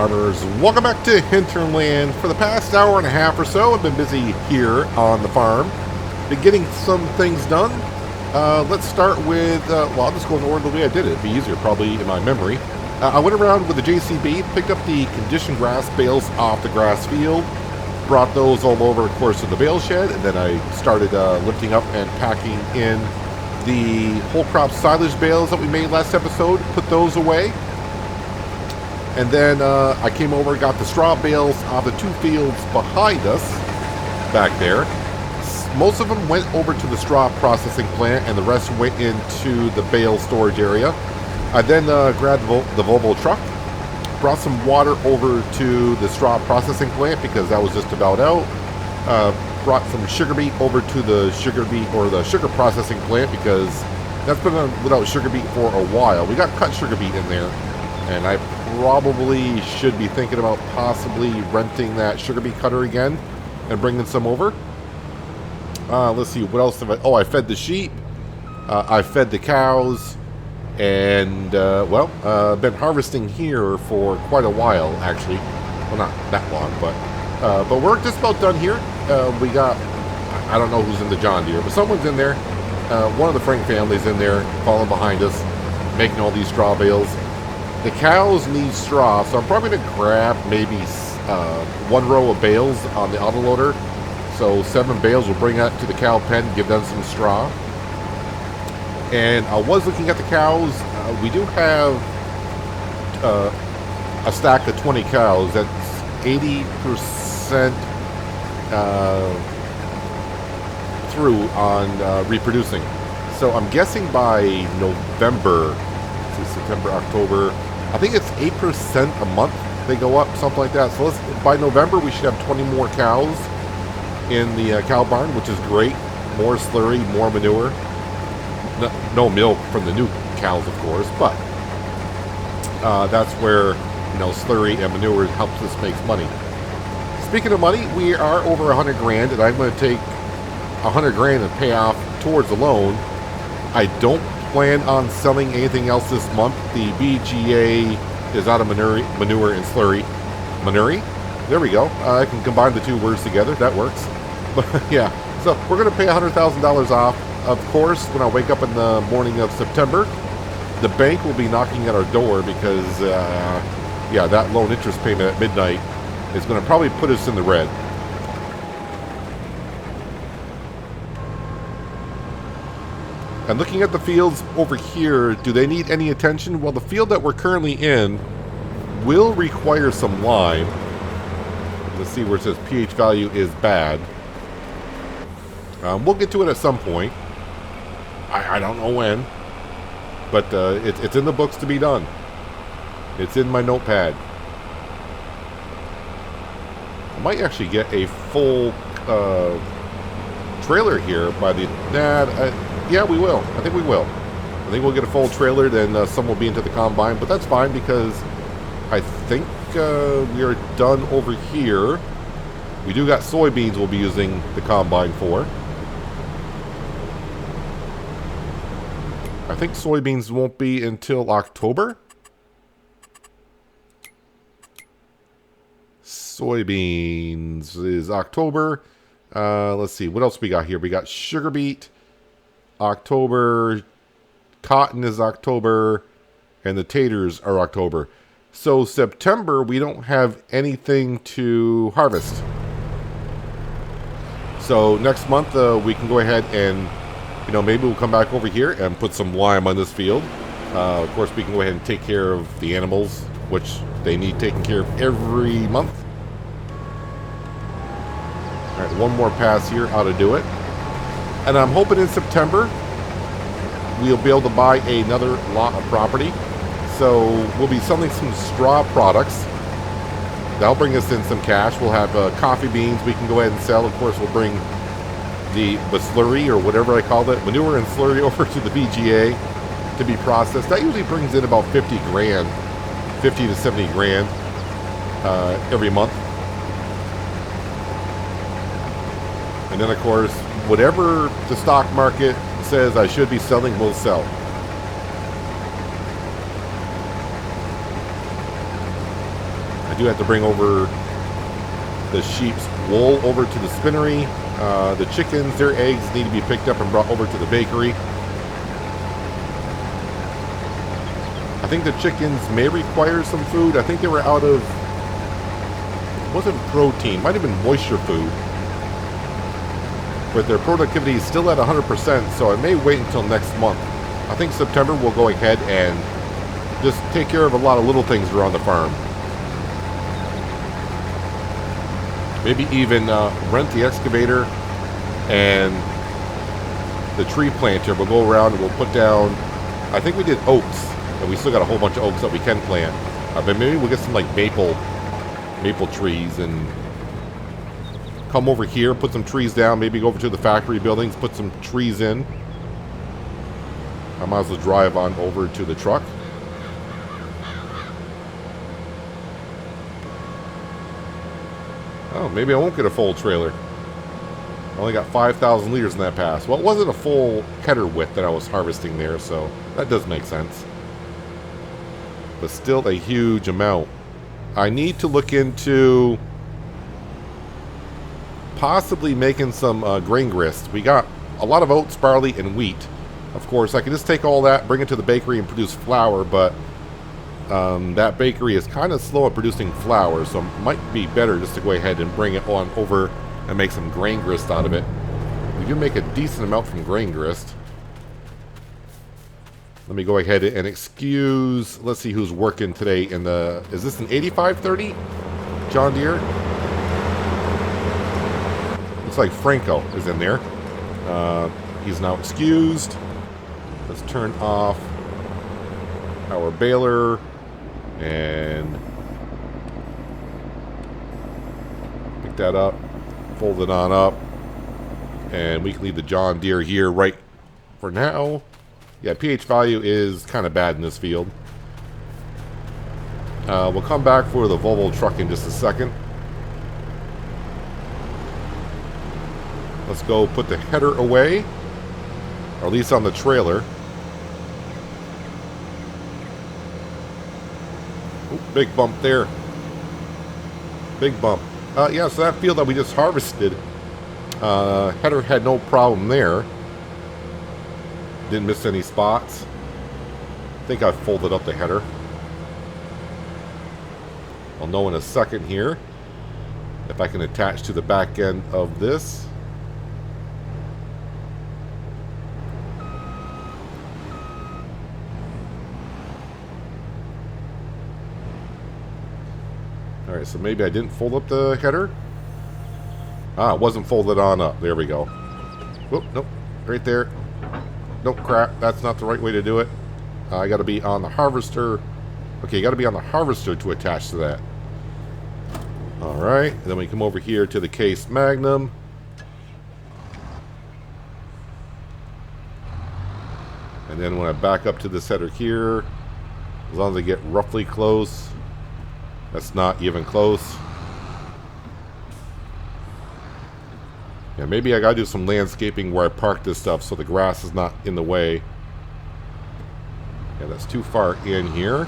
farmers, welcome back to Hinterland. For the past hour and a half or so, I've been busy here on the farm, been getting some things done. Let's start with, well, I'll just go in the order the way I did it. It'd be easier probably in my memory. I went around with the JCB, picked up the conditioned grass bales off the grass field, brought those all over, of course, to the bale shed, and then I started lifting up and packing in the whole crop silage bales that we made last episode, put those away. And then I came over and got the straw bales off the two fields behind us, back there. Most of them went over to the straw processing plant, and the rest went into the bale storage area. I then grabbed the Volvo truck, brought some water over to the straw processing plant because that was just about out. Brought some sugar beet over to the sugar processing plant because that's been without sugar beet for a while. We got cut sugar beet in there, and I probably should be thinking about possibly renting that sugar beet cutter again and bringing some over. Let's see, what else have I... Oh, I fed the sheep. I fed the cows. And, well, been harvesting here for quite a while, actually. Well, not that long, but we're just about done here. We got... I don't know who's in the John Deere, but someone's in there. One of the Frank family's in there, following behind us, making all these straw bales. The cows need straw, so I'm probably going to grab maybe one row of bales on the autoloader. So 7 bales will bring that to the cow pen, give them some straw. And I was looking at the cows. We do have a stack of 20 cows. That's 80% through on reproducing. So I'm guessing by November, September, October, I think it's 8% a month they go up, something like that. So by November we should have 20 more cows in the cow barn, which is great. More slurry, more manure. No milk from the new cows, of course, but that's where, you know, slurry and manure helps us make money. Speaking of money, we are over 100 grand, and I'm going to take 100 grand and pay off towards the loan. I don't plan on selling anything else this month. The BGA is out of manure and slurry. Manure? There we go. I can combine the two words together. That works. But yeah, so we're going to pay $100,000 off. Of course, when I wake up in the morning of September, the bank will be knocking at our door because, yeah, that loan interest payment at midnight is going to probably put us in the red. And looking at the fields over here, do they need any attention? Well, the field that we're currently in will require some lime. Let's see where it says pH value is bad. We'll get to it at some point. I don't know when, but it's in the books to be done. It's in my notepad. I might actually get a full trailer here by the... yeah, we will. I think we will. I think we'll get a full trailer, then some will be into the combine, but that's fine because I think we are done over here. We do got soybeans we'll be using the combine for. I think soybeans won't be until October. Soybeans is October. Let's see, what else we got here? We got sugar beet, October. Cotton is October. And the taters are October. So September, we don't have anything to harvest. So next month, we can go ahead and, you know, maybe we'll come back over here and put some lime on this field. Of course, we can go ahead and take care of the animals, which they need taken care of every month. All right, one more pass here, how to do it. And I'm hoping in September, we'll be able to buy another lot of property. So we'll be selling some straw products. That'll bring us in some cash. We'll have coffee beans we can go ahead and sell. Of course, we'll bring the slurry, or whatever I call it, manure and slurry, over to the BGA to be processed. That usually brings in about 50 grand, 50 to 70 grand every month. And then, of course, whatever the stock market says I should be selling, we'll sell. I do have to bring over the sheep's wool over to the spinnery. The chickens, their eggs need to be picked up and brought over to the bakery. I think the chickens may require some food. I think they were out of, it wasn't protein, might have been moisture food. But their productivity is still at 100%, so I may wait until next month. I think September we'll go ahead and just take care of a lot of little things around the farm. Maybe even rent the excavator and the tree planter. We'll go around and we'll put down, I think we did oaks, and we still got a whole bunch of oaks that we can plant. But maybe we'll get some like maple trees and come over here, put some trees down, maybe go over to the factory buildings, put some trees in. I might as well drive on over to the truck. Oh, maybe I won't get a full trailer. I only got 5,000 liters in that pass. Well, it wasn't a full header width that I was harvesting there, so that does make sense. But still a huge amount. I need to look into possibly making some grain grist. We got a lot of oats, barley, and wheat. Of course, I can just take all that, bring it to the bakery and produce flour, but that bakery is kind of slow at producing flour, so it might be better just to go ahead and bring it on over and make some grain grist out of it. We do make a decent amount from grain grist. Let me go ahead and excuse, let's see who's working today in the, is this an 8530 John Deere? Looks like Franco is in there. He's now excused. Let's turn off our baler and pick that up, fold it on up, and we can leave the John Deere here right for now. Yeah, pH value is kind of bad in this field. We'll come back for the Volvo truck in just a second. Let's go put the header away, or at least on the trailer. Ooh, big bump there. Big bump. Yeah, so that field that we just harvested, header had no problem there. Didn't miss any spots. I think I folded up the header. I'll know in a second here if I can attach to the back end of this. Alright, so maybe I didn't fold up the header. Ah, it wasn't folded on up. There we go. Whoop, nope. Right there. Nope, crap. That's not the right way to do it. I got to be on the harvester. Okay, you got to be on the harvester to attach to that. Alright, and then we come over here to the Case Magnum. And then when I back up to this header here, as long as I get roughly close, that's not even close. Yeah, maybe I gotta do some landscaping where I park this stuff so the grass is not in the way. Yeah, that's too far in here.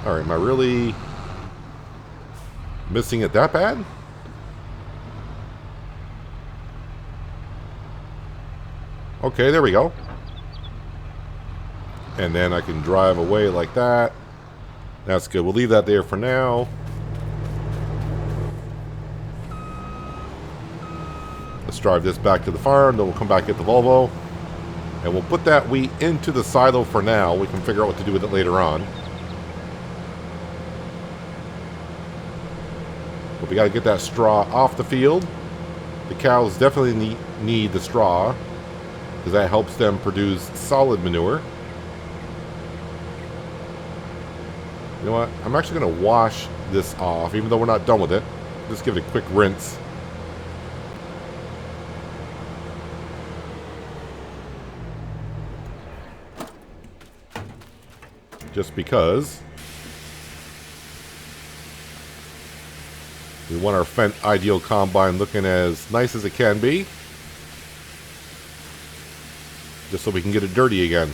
Alright, am I really missing it that bad? Okay, there we go. And then I can drive away like that. That's good. We'll leave that there for now. Let's drive this back to the farm. Then we'll come back at the Volvo. And we'll put that wheat into the silo for now. We can figure out what to do with it later on. But we got to get that straw off the field. The cows definitely need the straw, because that helps them produce solid manure. You know what? I'm actually going to wash this off, even though we're not done with it. Just give it a quick rinse. Just because We want our Fendt Ideal Combine looking as nice as it can be. Just so we can get it dirty again.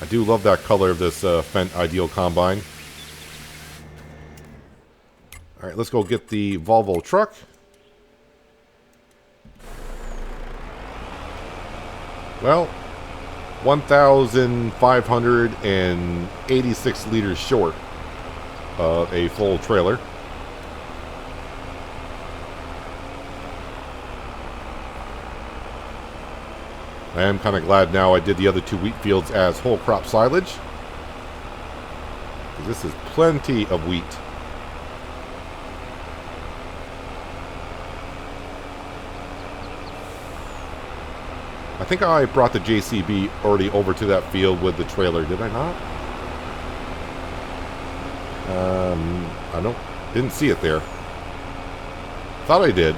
I do love that color of this Fendt Ideal Combine. Alright, let's go get the Volvo truck. Well, 1,586 liters short of a full trailer. I am kind of glad now I did the other 2 wheat fields as whole crop silage. This is plenty of wheat. I think I brought the JCB already over to that field with the trailer. Did I not? I didn't see it there. Thought I did.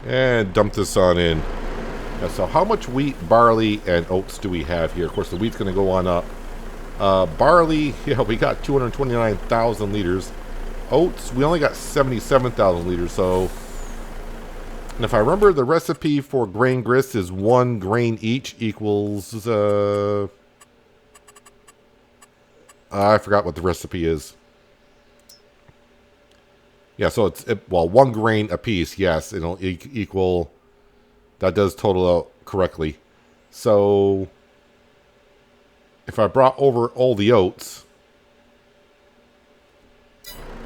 And dump this on in. So how much wheat, barley, and oats do we have here? Of course, the wheat's going to go on up. Barley, yeah, we got 229,000 liters. Oats, we only got 77,000 liters. So, and if I remember, the recipe for grain grist is 1 grain each equals... I forgot what the recipe is. Yeah, so well, 1 grain a piece, yes. It'll equal... That does total out correctly. So, if I brought over all the oats,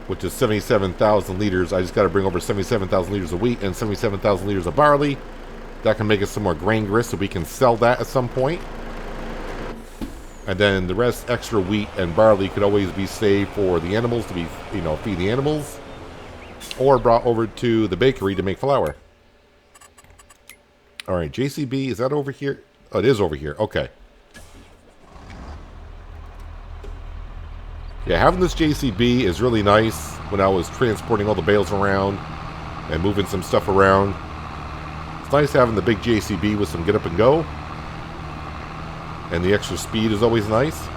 which is 77,000 liters, I just got to bring over 77,000 liters of wheat and 77,000 liters of barley. That can make us some more grain grist, so we can sell that at some point. And then the rest, extra wheat and barley, could always be saved for the animals to be, feed the animals, or brought over to the bakery to make flour. All right, JCB, is that over here? Oh, it is over here. Okay. Yeah, having this JCB is really nice when I was transporting all the bales around and moving some stuff around. It's nice having the big JCB with some get up and go. And the extra speed is always nice.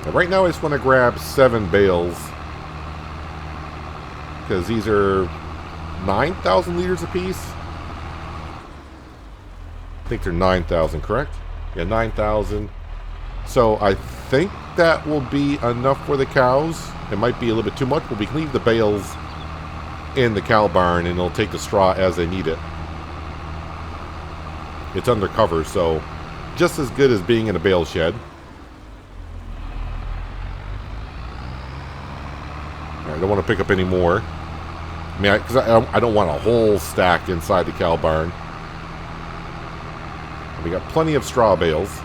And right now I just want to grab 7 bales, because these are 9,000 liters apiece. I think they're 9,000, correct? Yeah, 9,000. So I think that will be enough for the cows. It might be a little bit too much, but we can leave the bales in the cow barn and it'll take the straw as they need it. It's undercover, so just as good as being in a bale shed. I don't want to pick up any more. I mean, because I don't want a whole stack inside the cow barn. We got plenty of straw bales.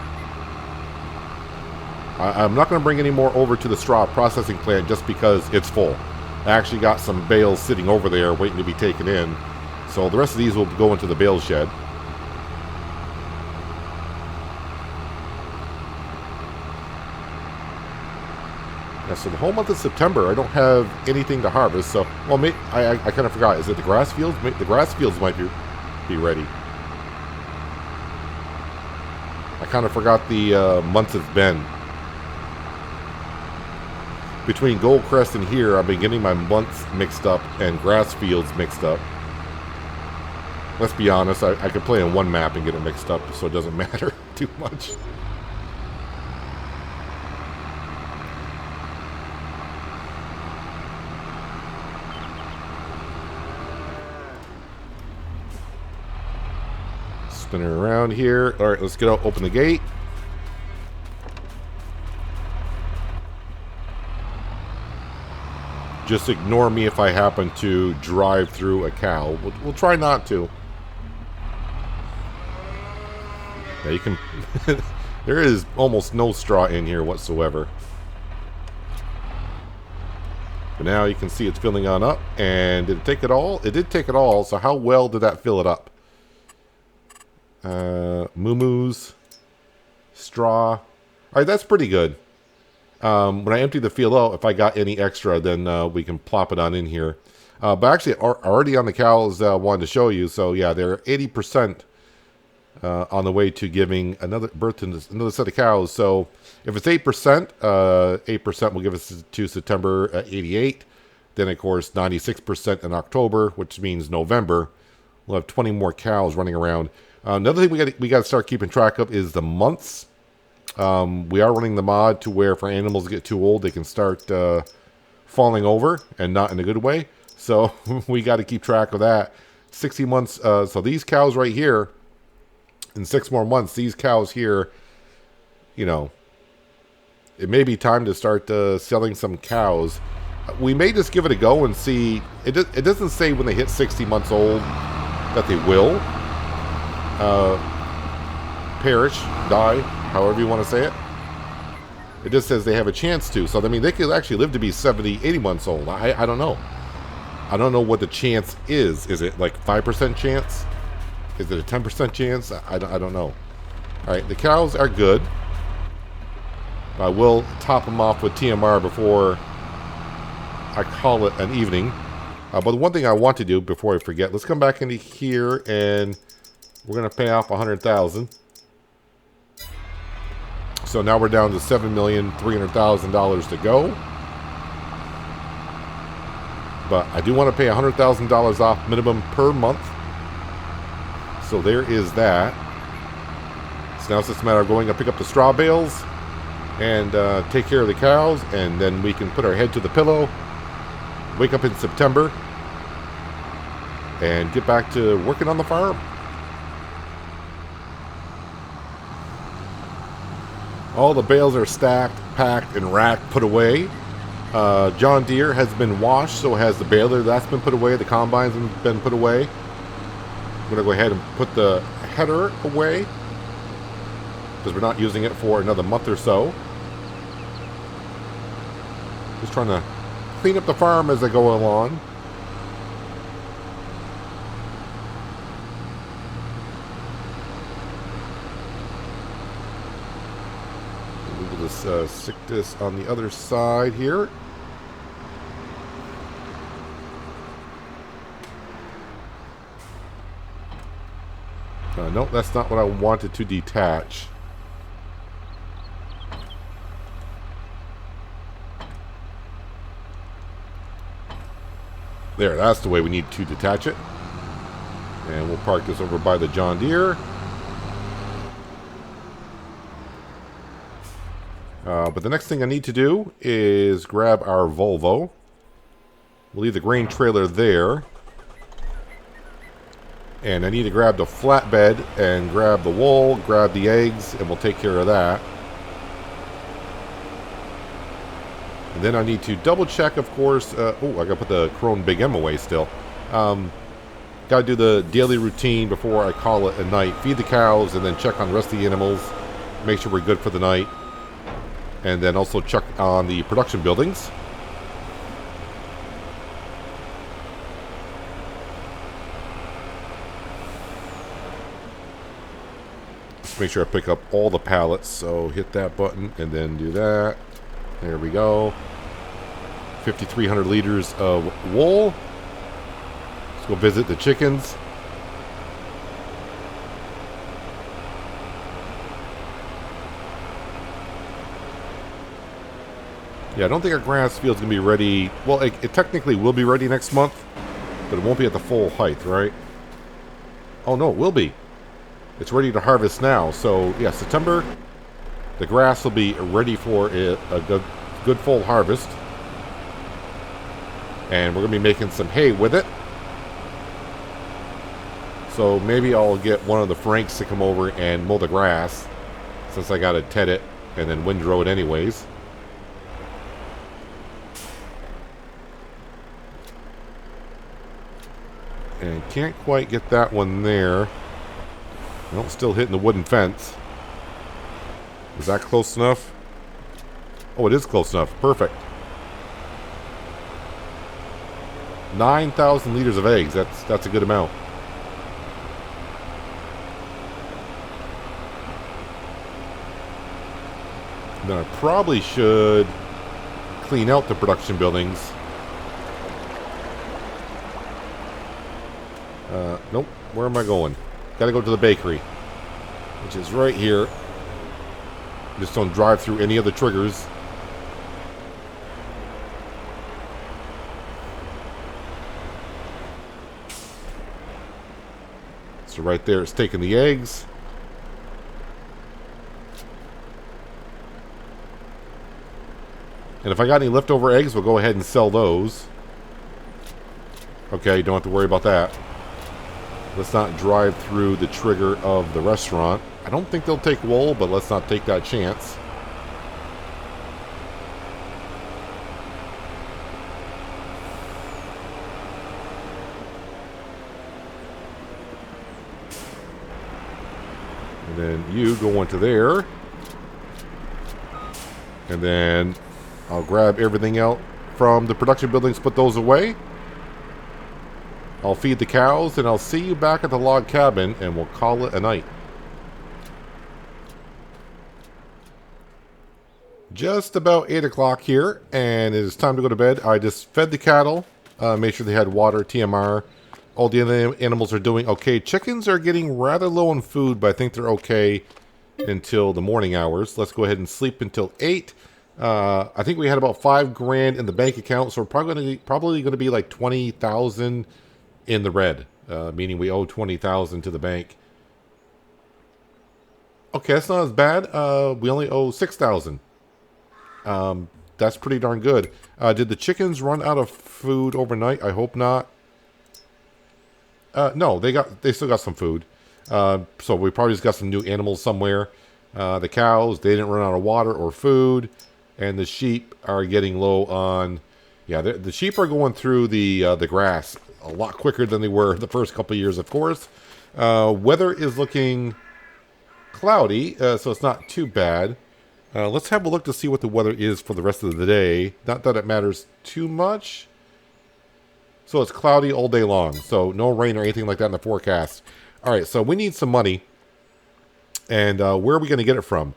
I'm not going to bring any more over to the straw processing plant just because it's full. I actually got some bales sitting over there waiting to be taken in. So the rest of these will go into the bale shed. Yeah, so the whole month of September, I don't have anything to harvest. So, well, I kind of forgot. Is it the grass fields? The grass fields might be ready. I kind of forgot the months it's been. Between Goldcrest and here, I've been getting my months mixed up and grass fields mixed up. Let's be honest, I could play on one map and get it mixed up, so it doesn't matter too much. Spinning around here. All right, let's get out, open the gate. Just ignore me if I happen to drive through a cow. We'll try not to. Yeah, you can... There is almost no straw in here whatsoever. But now you can see it's filling on up. And did it take it all? It did take it all, so how well did that fill it up? Moo-moos, straw. All right, that's pretty good. When I empty the field out, if I got any extra, then we can plop it on in here. But actually, already on the cows, wanted to show you. So yeah, they're 80% on the way to giving another birth to another set of cows. So if it's 8%, 8% will give us to September 88. Then of course 96% in October, which means November. We'll have 20 more cows running around. Another thing we got to start keeping track of is the months. We are running the mod to where if our animals get too old, they can start falling over, and not in a good way. So we got to keep track of that. 60 months. So these cows right here, in 6 more months, these cows here, you know, it may be time to start selling some cows. We may just give it a go and see. It doesn't say when they hit 60 months old that they will perish, die, however you want to say it. It just says they have a chance to. So, I mean, they could actually live to be 70, 80 months old. I don't know. I don't know what the chance is. Is it like 5% chance? Is it a 10% chance? I don't know. All right, the cows are good. I will top them off with TMR before I call it an evening. But the one thing I want to do before I forget, let's come back into here and we're going to pay off $100,000. So now we're down to $7,300,000 to go. But I do want to pay $100,000 off minimum per month. So there is that. So now it's just a matter of going to pick up the straw bales and take care of the cows, and then we can put our head to the pillow, wake up in September, and get back to working on the farm. All the bales are stacked, packed, and racked, put away. John Deere has been washed, so has the baler. That's been put away. The combines have been put away. I'm going to go ahead and put the header away because we're not using it for another month or so. Just trying to clean up the farm as I go along. We'll just stick this on the other side here. Nope, that's not what I wanted to detach. There, that's the way we need to detach it. And we'll park this over by the John Deere. But the next thing I need to do is grab our Volvo. We'll leave the grain trailer there. And I need to grab the flatbed and grab the wool, grab the eggs, and we'll take care of that. And then I need to double check, of course. I gotta put the Krone Big M away still. Gotta do the daily routine before I call it a night. Feed the cows and then check on the rest of the animals. Make sure we're good for the night. And then also check on the production buildings. Just make sure I pick up all the pallets. So hit that button and then do that. There we go. 5,300 liters of wool. Let's go visit the chickens. Yeah, I don't think our grass field's going to be ready. Well, it technically will be ready next month, but it won't be at the full height, right? Oh, no, it will be. It's ready to harvest now. So, yeah, September, the grass will be ready for a good full harvest. And we're going to be making some hay with it. So maybe I'll get one of the Franks to come over and mow the grass, since I got to ted it and then windrow it anyways. And can't quite get that one there. Well, still hitting the wooden fence. Is that close enough? Oh, it is close enough. Perfect. 9,000 liters of eggs. That's a good amount. Then I probably should clean out the production buildings. Nope. Where am I going? Gotta go to the bakery, which is right here. Just don't drive through any of the triggers. So right there, it's taking the eggs. And if I got any leftover eggs, we'll go ahead and sell those. Okay, don't have to worry about that. Let's not drive through the trigger of the restaurant. I don't think they'll take wool, but let's not take that chance. And then you go into there. And then I'll grab everything out from the production buildings, put those away. I'll feed the cows, and I'll see you back at the log cabin, and we'll call it a night. Just about 8 o'clock here, and it is time to go to bed. I just fed the cattle, made sure they had water, TMR. All the other animals are doing okay. Chickens are getting rather low on food, but I think they're okay until the morning hours. Let's go ahead and sleep until 8. I think we had about $5,000 in the bank account, so we're probably going to be like 20,000 in the red, meaning we owe 20,000 to the bank. Okay, that's not as bad. We only owe 6,000. That's pretty darn good. Did the chickens run out of food overnight? I hope not. No, they still got some food. So we probably just got some new animals somewhere. The cows, they didn't run out of water or food, and the sheep are getting low on. Yeah, the sheep are going through the grass a lot quicker than they were the first couple of years, of course. Weather is looking cloudy, so it's not too bad. Let's have a look to see what the weather is for the rest of the day. Not that it matters too much. So it's cloudy all day long, so no rain or anything like that in the forecast. All right, so we need some money. And where are we going to get it from?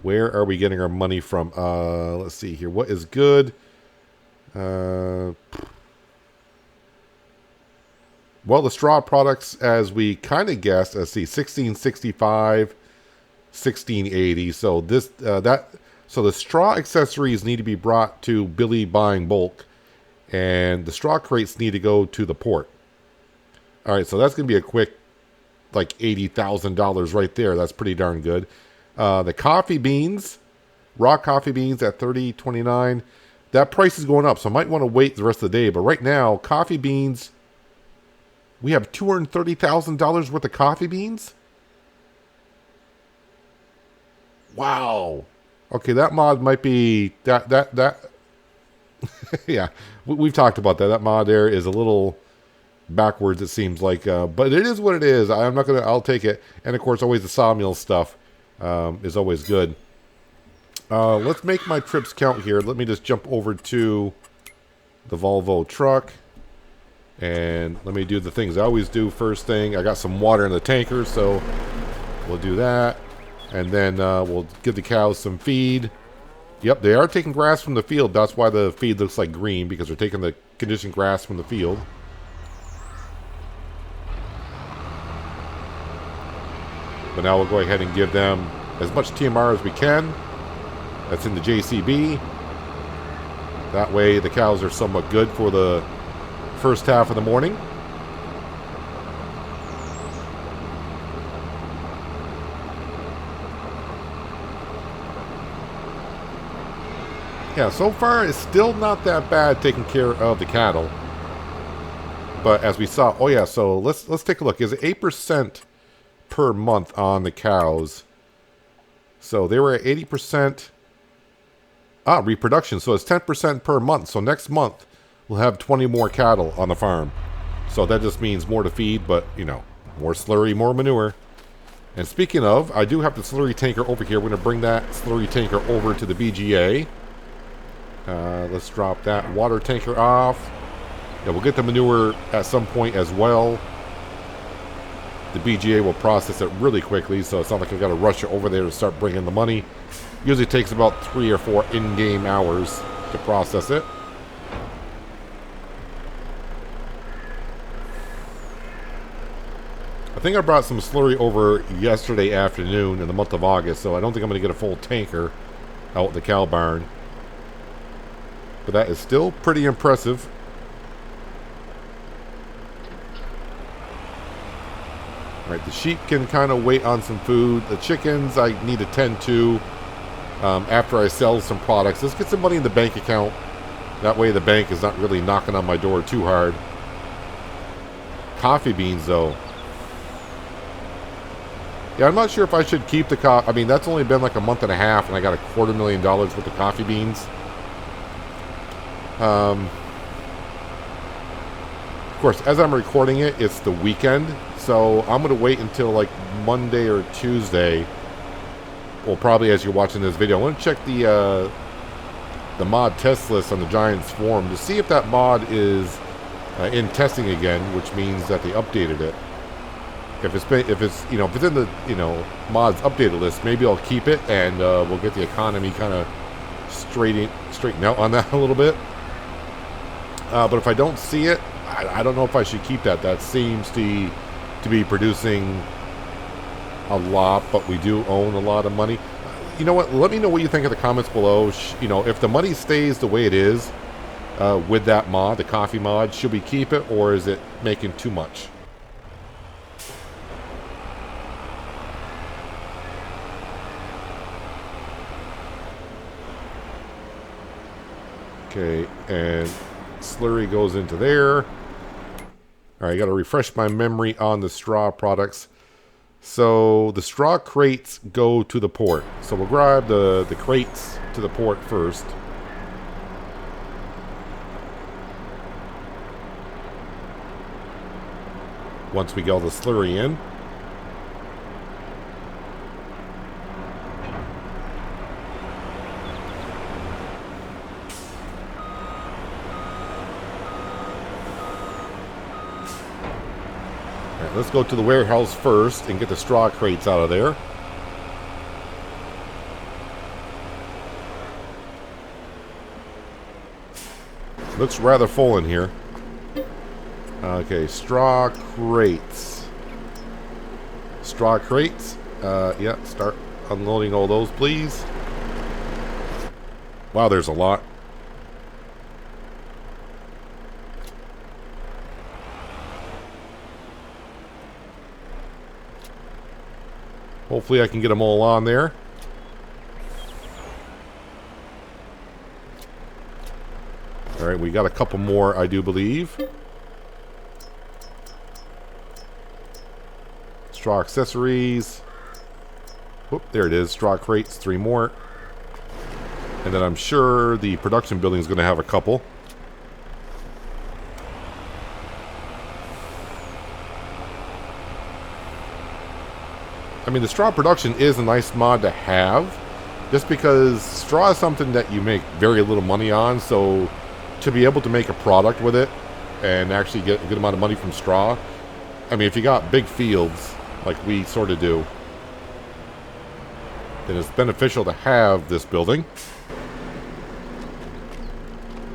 Where are we getting our money from? Let's see here. What is good? Well, the straw products, as we kind of guessed, let's see, 1665, 1680. So this so the straw accessories need to be brought to Billy Buying Bulk, and the straw crates need to go to the port. All right, so that's going to be a quick, like $80,000 right there. That's pretty darn good. The coffee beans, raw coffee beans at $30.29. That price is going up, so I might want to wait the rest of the day. But right now, coffee beans, we have $230,000 worth of coffee beans. Wow. Okay, that mod might be that. Yeah, we've talked about that. That mod there is a little backwards, it seems like, but it is what it is. I'll take it. And of course, always the sawmill stuff is always good. Let's make my trips count here. Let me just jump over to the Volvo truck, and let me do the things I always do. First thing, I got some water in the tanker, so we'll do that, and then we'll give the cows some feed. Yep, they are taking grass from the field. That's why the feed looks like green, because they're taking the conditioned grass from the field. But now we'll go ahead and give them as much TMR as we can. That's in the JCB. That way the cows are somewhat good for the first half of the morning. Yeah, so far it's still not that bad taking care of the cattle. But as we saw, oh yeah, so let's take a look. Is it 8% per month on the cows? So they were at 80%. Reproduction. So it's 10% per month. So next month we'll have 20 more cattle on the farm. So that just means more to feed, but you know, more slurry, more manure. And speaking of, I do have the slurry tanker over here. We're going to bring that slurry tanker over to the BGA. Let's drop that water tanker off. Yeah, we'll get the manure at some point as well. The BGA will process it really quickly, so it's not like I've got to rush it over there to start bringing the money. Usually takes about 3 or 4 in-game hours to process it. think I brought some slurry over yesterday afternoon in the month of August, so I don't think I'm going to get a full tanker out in the cow barn. But that is still pretty impressive. Alright, the sheep can kind of wait on some food. The chickens I need to tend to after I sell some products. Let's get some money in the bank account. That way the bank is not really knocking on my door too hard. Coffee beans, though. Yeah, I'm not sure if I should keep the coffee. I mean, that's only been like a month and a half, and I got $250,000 worth of coffee beans. Of course, as I'm recording it, it's the weekend, so I'm going to wait until like Monday or Tuesday. Well, probably as you're watching this video, I want to check the mod test list on the Giants forum to see if that mod is in testing again, which means that they updated it. If it's in the mods updated list, maybe I'll keep it and we'll get the economy kind of straighten out on that a little bit. But if I don't see it, I don't know if I should keep that. That seems to be producing a lot, but we do own a lot of money. You know what? Let me know what you think in the comments below. If the money stays the way it is with that mod, the coffee mod, should we keep it, or is it making too much? Okay, and slurry goes into there. All right, I got to refresh my memory on the straw products. So the straw crates go to the port. So we'll grab the crates to the port first. Once we get all the slurry in. Let's go to the warehouse first and get the straw crates out of there. Looks rather full in here. Okay, straw crates. Straw crates. Yeah, start unloading all those, please. Wow, there's a lot. Hopefully I can get them all on there. Alright, we got a couple more, I do believe. Straw accessories. Whoop, there it is. Straw crates, 3 more. And then I'm sure the production building is going to have a couple. I mean, the straw production is a nice mod to have, just because straw is something that you make very little money on, so to be able to make a product with it and actually get a good amount of money from straw, I mean, if you got big fields, like we sort of do, then it's beneficial to have this building.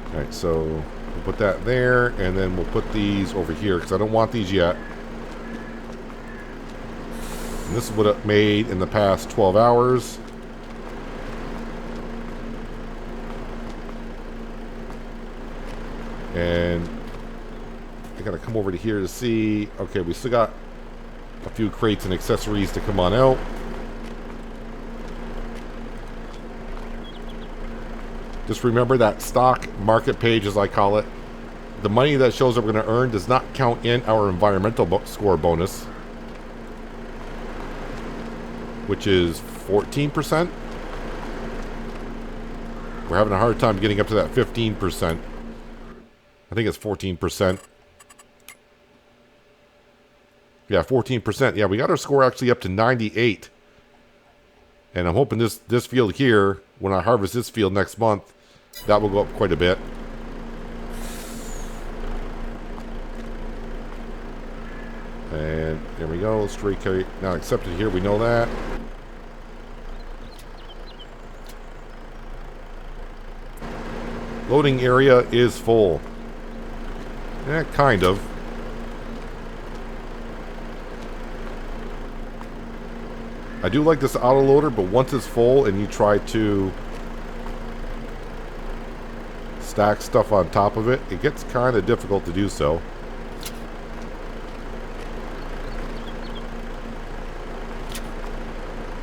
Alright, so we'll put that there, and then we'll put these over here, because I don't want these yet. And this is what it made in the past 12 hours. And I gotta come over to here to see. Okay, we still got a few crates and accessories to come on out. Just remember that stock market page, as I call it. The money that shows that we're going to earn does not count in our environmental score bonus, which is 14%. We're having a hard time getting up to that 15%. I think it's 14%. Yeah, 14%. Yeah, we got our score actually up to 98. And I'm hoping this field here, when I harvest this field next month, that will go up quite a bit. And there we go. Stray carry now accepted here. We know that. Loading area is full. Yeah, kind of. I do like this auto loader, but once it's full and you try to stack stuff on top of it, it gets kind of difficult to do so.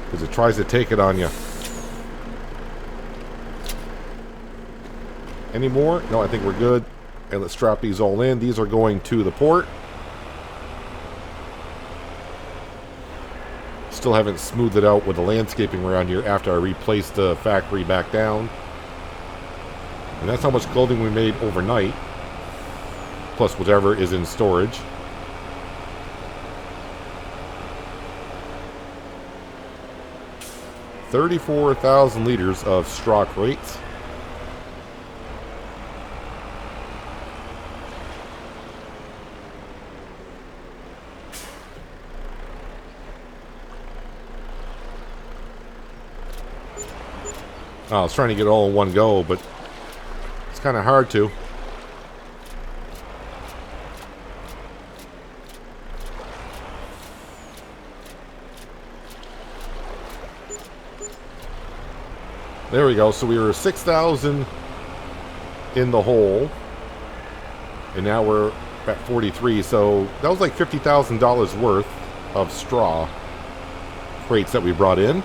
Because it tries to take it on you. Any more? No, I think we're good. And let's strap these all in. These are going to the port. Still haven't smoothed it out with the landscaping around here after I replaced the factory back down. And that's how much clothing we made overnight. Plus whatever is in storage. $34,000 liters of straw crates. I was trying to get it all in one go, but it's kind of hard to. There we go. So we were 6,000 in the hole, and now we're at 43. So that was like $50,000 worth of straw crates that we brought in.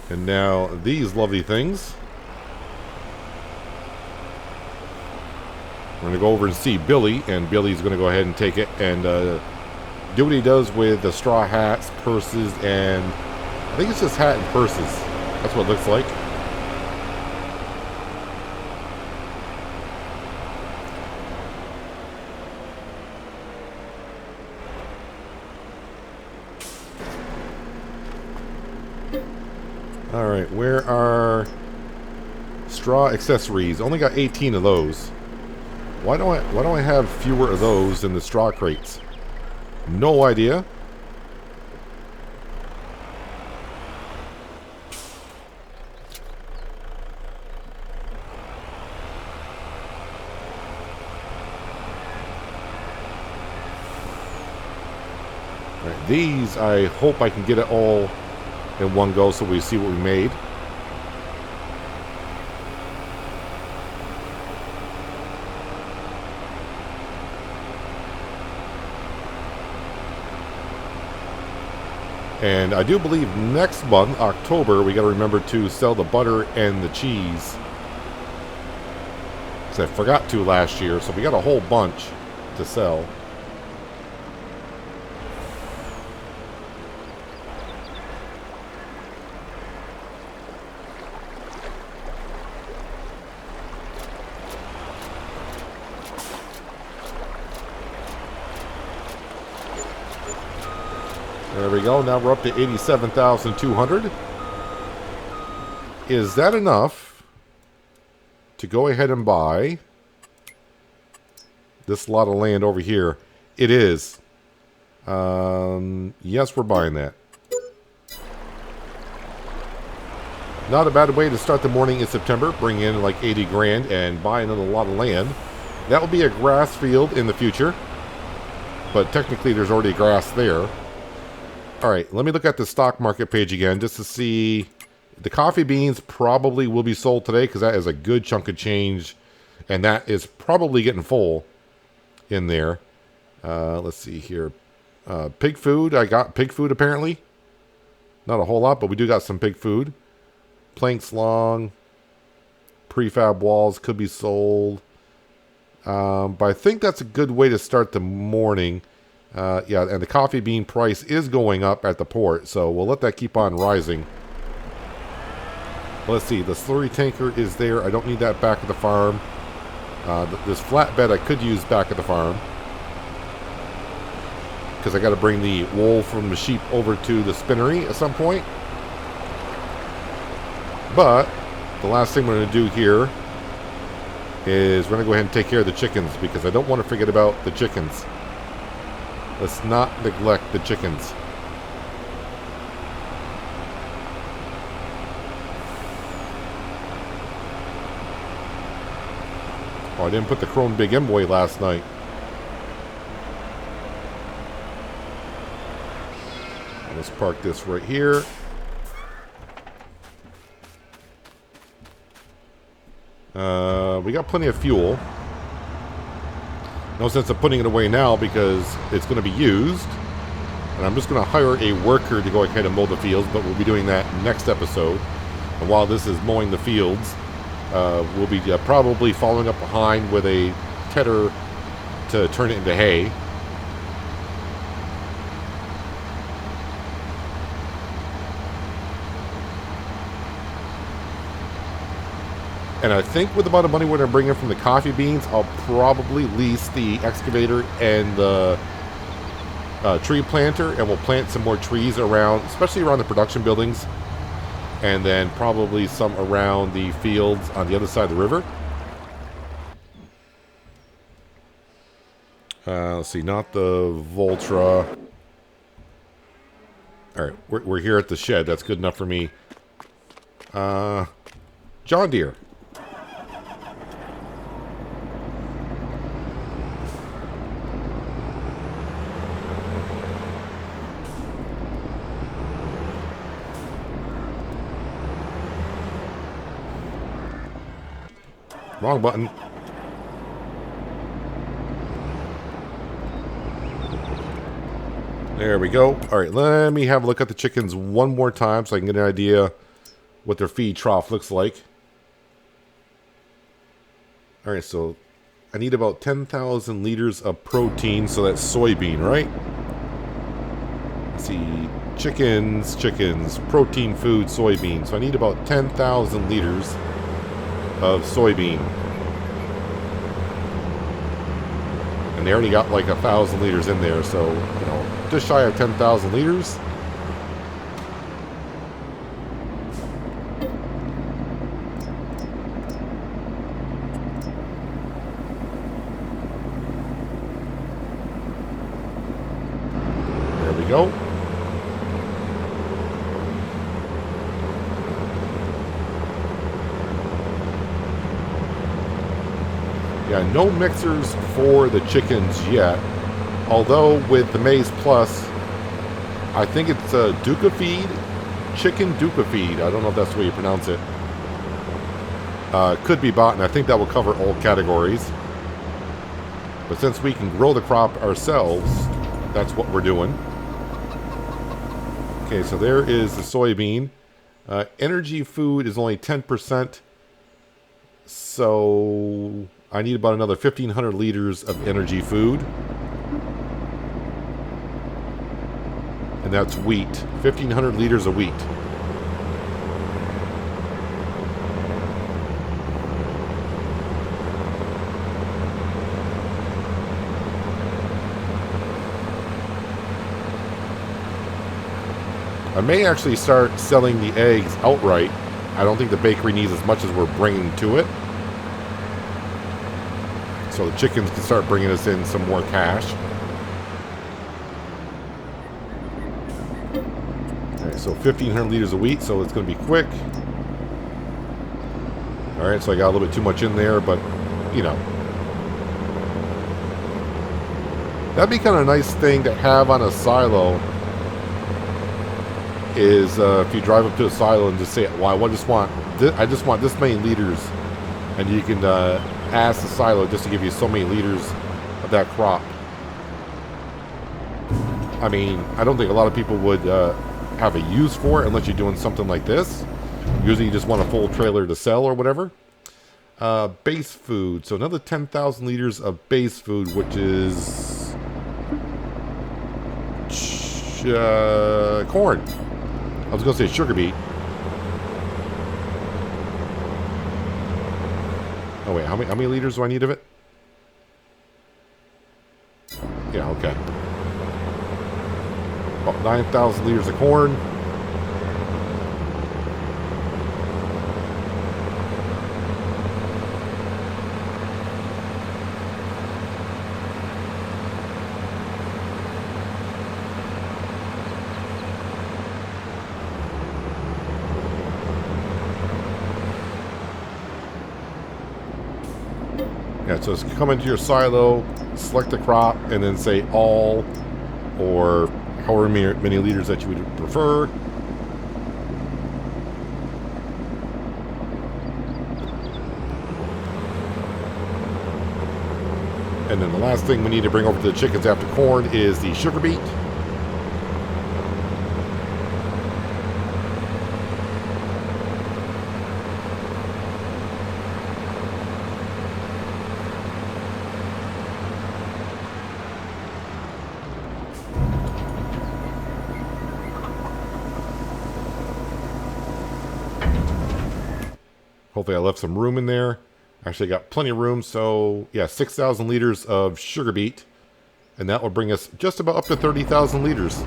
And now these lovely things. We're going to go over and see Billy, and Billy's going to go ahead and take it and do what he does with the straw hats, purses, and I think it's just hat and purses. That's what it looks like. Alright, where are straw accessories? Only got 18 of those. Why don't I have fewer of those than the straw crates? No idea. Alright, these I hope I can get it all in one go so we see what we made. And I do believe next month, October, we got to remember to sell the butter and the cheese. Because I forgot to last year, so we got a whole bunch to sell. There we go. Now we're up to 87,200. Is that enough to go ahead and buy this lot of land over here? It is. Yes, we're buying that. Not a bad way to start the morning in September. Bring in like 80 grand and buy another lot of land. That will be a grass field in the future. But technically there's already grass there. Alright, let me look at the stock market page again just to see. The coffee beans probably will be sold today because that is a good chunk of change. And that is probably getting full in there. Let's see here. Pig food. I got pig food apparently. Not a whole lot, but we do got some pig food. Planks long. Prefab walls could be sold. But I think that's a good way to start the morning. Yeah, and the coffee bean price is going up at the port, so we'll let that keep on rising. Let's see, the slurry tanker is there. I don't need that back at the farm. This flatbed I could use back at the farm. Because I got to bring the wool from the sheep over to the spinnery at some point. But the last thing we're going to do here is we're going to go ahead and take care of the chickens because I don't want to forget about the chickens. Let's not neglect the chickens. I didn't put the Chrome Big M away last night. Let's park this right here. We got plenty of fuel. No sense of putting it away now because it's going to be used. And I'm just going to hire a worker to go ahead and mow the fields, but we'll be doing that next episode. And while this is mowing the fields, we'll be probably following up behind with a tedder to turn it into hay. And I think with the amount of money we're going to bring in from the coffee beans, I'll probably lease the excavator and the tree planter, and we'll plant some more trees around, especially around the production buildings, and then probably some around the fields on the other side of the river. Let's see, not the Voltra. Alright, we're here at the shed. That's good enough for me. John Deere. Wrong button. There we go. All right, let me have a look at the chickens one more time so I can get an idea what their feed trough looks like. All right, so I need about 10,000 liters of protein, so that's soybean, right? Let's see, chickens, protein food, soybean. So I need about 10,000 liters of soybean. And they already got like 1,000 liters in there, so, you know, just shy of 10,000 liters. There we go. Yeah, no mixers for the chickens yet. Although with the Maizeplus, I think it's a Duca feed, chicken Duca feed. I don't know if that's the way you pronounce it. Could be bought, and I think that will cover all categories. But since we can grow the crop ourselves, that's what we're doing. Okay, so there is the soybean. Energy food is only 10%. So I need about another 1,500 liters of energy food. And that's wheat. 1,500 liters of wheat. I may actually start selling the eggs outright. I don't think the bakery needs as much as we're bringing to it. So the chickens can start bringing us in some more cash. Okay, so 1,500 liters of wheat, so it's going to be quick. Alright, so I got a little bit too much in there, but, you know. That'd be kind of a nice thing to have on a silo. Is if you drive up to a silo and just say, well, I just want this many liters, and you can ask the silo just to give you so many liters of that crop. I mean, I don't think a lot of people would have a use for it unless you're doing something like this. Usually you just want a full trailer to sell or whatever. Base food, so another 10,000 liters of base food, which is corn. I was going to say sugar beet. Oh wait, how many liters do I need of it? Yeah, okay. About 9,000 liters of corn. Yeah, Yeah, so just come into your silo, select the crop, and then say all, or however many liters that you would prefer. And then the last thing we need to bring over to the chickens after corn is the sugar beet. Hopefully I left some room in there. Actually got plenty of room, so yeah, 6,000 liters of sugar beet. And that will bring us just about up to 30,000 liters.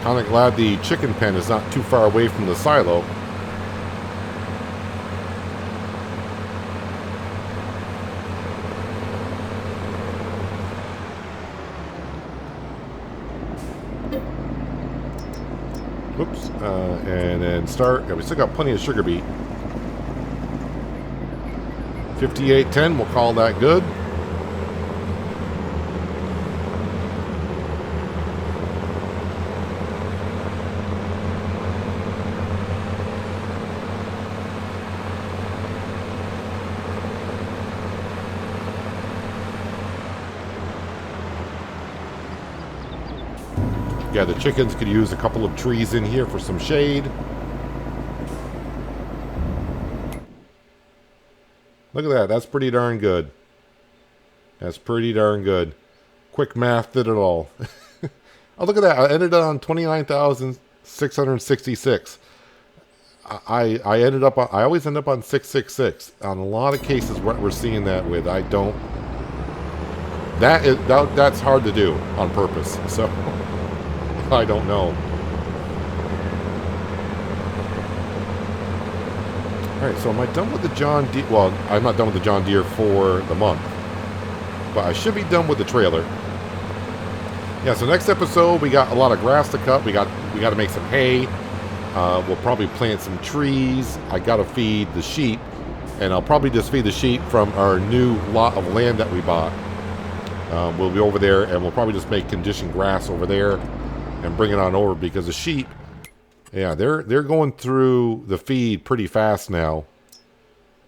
Kind of glad the chicken pen is not too far away from the silo. Whoops, and then start. Yeah, we still got plenty of sugar beet. 5810, we'll call that good. Yeah, the chickens could use a couple of trees in here for some shade. Look at that. That's pretty darn good. That's pretty darn good. Quick math did it all. Oh, look at that. I ended on 29,666. I ended up on, I always end up on 666. On a lot of cases, what we're seeing that with, I don't. That's hard to do on purpose. So. I don't know. Alright, so am I done with the John Deere? Well, I'm not done with the John Deere for the month. But I should be done with the trailer. Yeah, so next episode, we got a lot of grass to cut. We got to make some hay. We'll probably plant some trees. I got to feed the sheep. And I'll probably just feed the sheep from our new lot of land that we bought. We'll be over there, and we'll probably just make conditioned grass over there. And bring it on over because the sheep, yeah, they're going through the feed pretty fast now.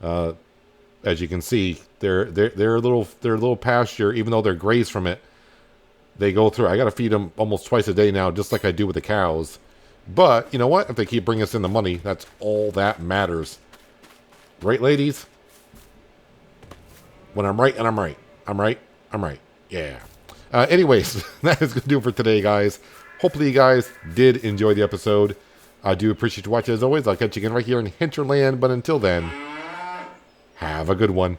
As you can see, they're a little pasture, even though they're grazed from it. They go through. I got to feed them almost twice a day now, just like I do with the cows. But you know what? If they keep bringing us in the money, that's all that matters, right, ladies? When I'm right, and I'm right, I'm right, I'm right. Yeah. Anyways, that is going to do it for today, guys. Hopefully you guys did enjoy the episode. I do appreciate you watching as always. I'll catch you again right here in Hinterland. But until then, have a good one.